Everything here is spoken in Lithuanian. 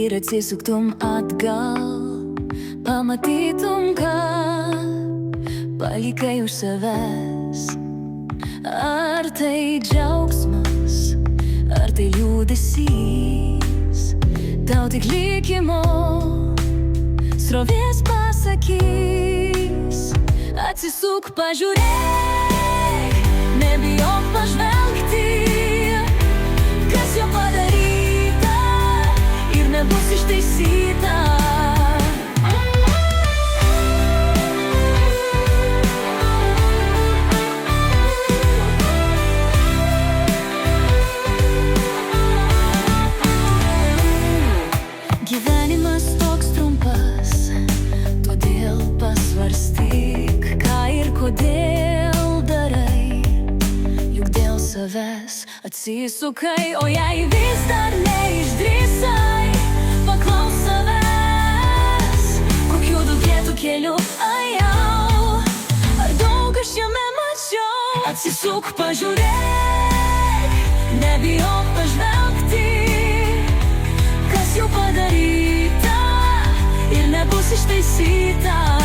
ir atsisuktum atgal, pamatytum, ką palikai už savęs. Ar tai džiaugsmas, ar tai liūdesys, tau tik likimo srovės pasakys. Atsisuk, pažiūrėk, nebijok pažvelgti, kas jau padaryta ir nebus ištaisyta. Gyvenimas toks trumpas, todėl pasvarstyk, ką ir kodėl darai. Juk dėl savęs atsisukai, o jei vis dar neišdrįsai, paklaus savęs, kokių dublėtų kelių ėjau, ar daug aš jame mačiau. Atsisuk, pažiūrėk, nebijok pažvelgti, kas jau padaryta ir nebus ištaisyta.